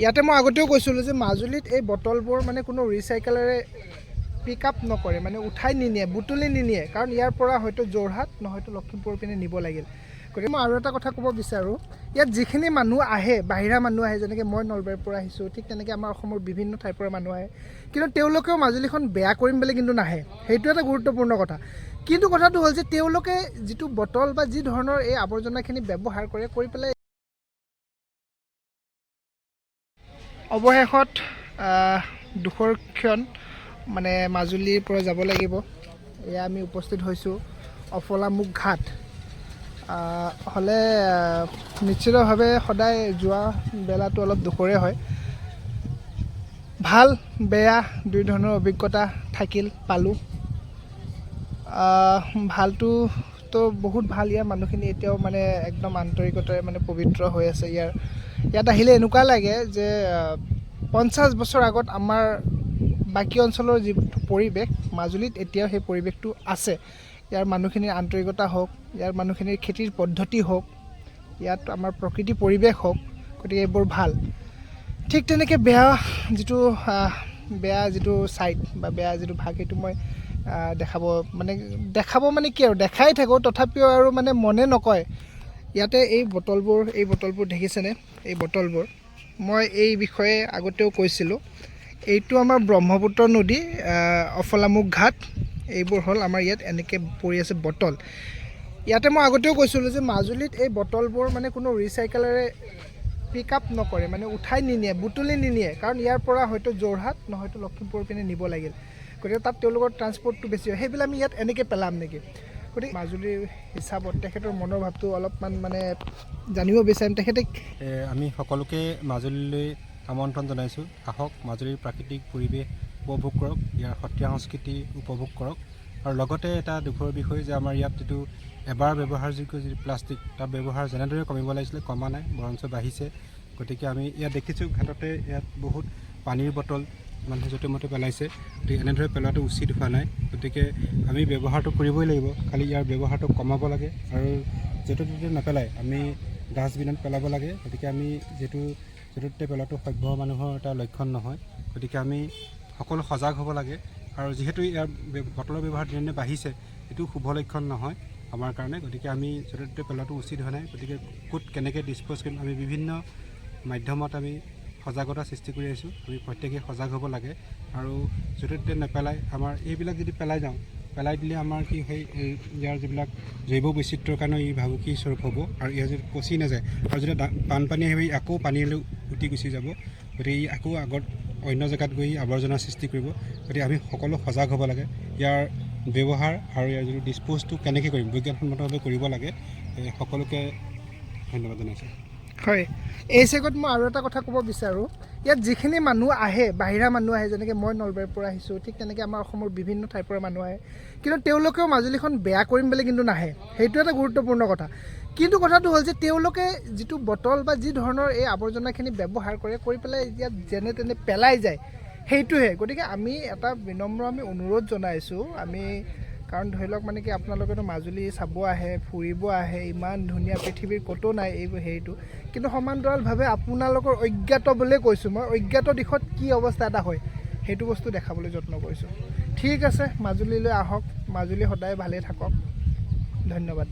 ইয়াতে মই আগতেও কৈছিলোঁ যে মাজুলীত এই বটলবোৰ মানে কোনো ৰিচাইকেলাৰে পিক আপ নকৰে, মানে উঠাই নিনিয়ে, বুটলি নিনিয়ে, কাৰণ ইয়াৰ পৰা হয়তো যোৰহাট নহয়তো লখিমপুৰ পিনে নিব লাগিল। গতিকে মই আৰু এটা কথা ক'ব বিচাৰোঁ, ইয়াত যিখিনি মানুহ আহে, বাহিৰা মানুহ আহে, যেনেকৈ মই নলবাৰীৰ পৰা আহিছোঁ, ঠিক তেনেকৈ আমাৰ অসমৰ বিভিন্ন ঠাইৰ পৰা মানুহ আহে, কিন্তু তেওঁলোকেও মাজুলীখন বেয়া কৰিম বুলি কিন্তু নাহে। সেইটো এটা গুৰুত্বপূৰ্ণ কথা। কিন্তু কথাটো হ'ল যে তেওঁলোকে যিটো বটল বা যি ধৰণৰ এই আৱৰ্জনাখিনি ব্যৱহাৰ কৰি পেলাই অৱশেষত দুখৰ ক্ষণ মানে মাজুলীৰ পৰা যাব লাগিব। এয়া আমি উপস্থিত হৈছোঁ অফলামুখ ঘাট। হ'লে নিশ্চিতভাৱে সদায় যোৱা বেলাটো অলপ দুখৰে হয়। ভাল বেয়া দুই ধৰণৰ অভিজ্ঞতা পালোঁ। ভালটোতো বহুত ভাল, ইয়াৰ মানুহখিনি এতিয়াও মানে একদম আন্তৰিকতাৰে মানে পবিত্ৰ হৈ আছে। ইয়াত আহিলে এনেকুৱা লাগে যে 50 বছৰ আগত আমাৰ বাকী অঞ্চলৰ যিটো পৰিৱেশ, মাজুলীত এতিয়াও সেই পৰিৱেশটো আছে। ইয়াৰ মানুহখিনিৰ আন্তৰিকতা হওক, ইয়াৰ মানুহখিনিৰ খেতিৰ পদ্ধতি হওক, ইয়াত আমাৰ প্ৰকৃতি পৰিৱেশ হওক, গতিকে এইবোৰ ভাল। ঠিক তেনেকৈ বেয়া যিটো ছাইড বা বেয়া যিটো ভাগ, সেইটো মই দেখাব মানে কি আৰু দেখাই থাকোঁ, তথাপিও আৰু মানে মনে নকয়। ইয়াতে এই বটলবোৰ দেখিছেনে? এই বটলবোৰ মই এই বিষয়ে আগতেও কৈছিলোঁ। এইটো আমাৰ ব্ৰহ্মপুত্ৰ নদী, অফলামুখ ঘাট। এইবোৰ হ'ল আমাৰ ইয়াত এনেকৈ পৰি আছে বটল। ইয়াতে মই আগতেও কৈছিলোঁ যে মাজুলীত এই বটলবোৰ মানে কোনো ৰিচাইকেলাৰে পিক আপ নকৰে, মানে উঠাই নিনিয়ে, বুটলি নিনিয়ে, কাৰণ ইয়াৰ পৰা হয়তো যোৰহাট নহয়তো লখিমপুৰ পিনে নিব লাগিল। গতিকে তাত তেওঁলোকৰ ট্ৰান্সপৰ্টটো বেছি হয়, সেইবিলাক আমি ইয়াত এনেকৈ পেলাম নেকি? গতিকে মাজুলীৰ হিচাপত তেখেতৰ মনৰ ভাৱটো অলপমান মানে জানিব বিচাৰিম। আমি সকলোকে মাজুলীলৈ আমন্ত্ৰণ জনাইছোঁ। আহক, মাজুলীৰ প্ৰাকৃতিক পৰিৱেশ উপভোগ কৰক, ইয়াৰ সত্ৰীয়া সংস্কৃতি উপভোগ কৰক। আৰু লগতে এটা দুখৰ বিষয় যে আমাৰ ইয়াত যিটো এবাৰ ব্যৱহাৰযোগ্য যিটো প্লাষ্টিক, তাৰ ব্যৱহাৰ যেনেদৰে কমিব লাগিছিলে কমা নাই, বৰঞ্চ বাঢ়িছে। গতিকে আমি ইয়াত দেখিছোঁ ঘাটতে ইয়াত বহুত পানীৰ বটল মানুহে য'তে মতে পেলাইছে। গতিকে এনেদৰে পেলোৱাটো উচিত হোৱা নাই। গতিকে আমি ব্যৱহাৰটো কৰিবই লাগিব, খালি ইয়াৰ ব্যৱহাৰটো কমাব লাগে আৰু য'তে ত'তে নেপেলাই আমি ডাষ্টবিনত পেলাব লাগে। গতিকে আমি য'তে ত'তে পেলোৱাটো সভ্য মানুহৰ এটা লক্ষণ নহয়। গতিকে আমি সকলো সজাগ হ'ব লাগে। আৰু যিহেতু ইয়াৰ বটলৰ ব্যৱহাৰ দিনে দিনে বাঢ়িছে, এইটো শুভ লক্ষণ নহয় আমাৰ কাৰণে। গতিকে আমি য'তে ত'তে পেলোৱাটো উচিত হোৱা নাই। গতিকে ক'ত কেনেকৈ ডিছপ'জ কৰিম, আমি বিভিন্ন মাধ্যমত আমি সজাগতা সৃষ্টি কৰি আহিছোঁ। আমি প্ৰত্যেকেই সজাগ হ'ব লাগে আৰু য'তে ত'তে নেপেলাই আমাৰ এইবিলাক যদি পেলাই দিলে আমাৰ কি হয়, ইয়াৰ যিবিলাক জৈৱ বৈচিত্ৰ্যৰ কাৰণে ই ভাবুকি স্বৰূপ হ'ব আৰু ইয়াৰ যদি পচি নাযায় আৰু যদি বানপানী আহি আকৌ পানীলৈ উটি গুচি যাব, গতিকে ই আকৌ আগত অন্য জেগাত গৈ আৱৰ্জনাৰ সৃষ্টি কৰিব। গতিকে আমি সকলো সজাগ হ'ব লাগে। ইয়াৰ ব্যৱহাৰ আৰু ইয়াৰ যিটো ডিছপ'জটো কেনেকৈ কৰিম বিজ্ঞানসন্মতভাৱে কৰিব লাগে। সকলোকে ধন্যবাদ জনাইছোঁ। হয়, এই চেগত মই আৰু এটা কথা ক'ব বিচাৰোঁ। ইয়াত যিখিনি মানুহ আহে, বাহিৰা মানুহ আহে, যেনেকৈ মই নলবাৰীৰ পৰা আহিছোঁ, ঠিক তেনেকৈ আমাৰ অসমৰ বিভিন্ন ঠাইৰ পৰা মানুহ আহে, কিন্তু তেওঁলোকেও মাজুলীখন বেয়া কৰিম বুলি কিন্তু নাহে। সেইটো এটা গুৰুত্বপূৰ্ণ কথা। কিন্তু কথাটো হ'ল যে তেওঁলোকে যিটো বটল বা যি ধৰণৰ এই আৱৰ্জনাখিনি ব্যৱহাৰ কৰি পেলাই ইয়াত যেনে তেনে পেলাই যায়, সেইটোহে। গতিকে আমি এটা বিনম্ৰ অনুৰোধ জনাইছোঁ। কাৰণ ধৰি লওক মানে কি, আপোনালোকেতো মাজুলী চাব আহে, ফুৰিব আহে, ইমান ধুনীয়া, পৃথিৱীৰ ক'তো নাই এইবোৰ হেৰিটো, কিন্তু সমান্তৰালভাৱে আপোনালোকৰ অজ্ঞাত বুলিয়ে কৈছোঁ মই, অজ্ঞাত দিশত কি অৱস্থা এটা হয় সেইটো বস্তু দেখাবলৈ যত্ন কৰিছোঁ। ঠিক আছে, মাজুলীলৈ আহক, মাজুলী সদায় ভালেই থাকক। ধন্যবাদ।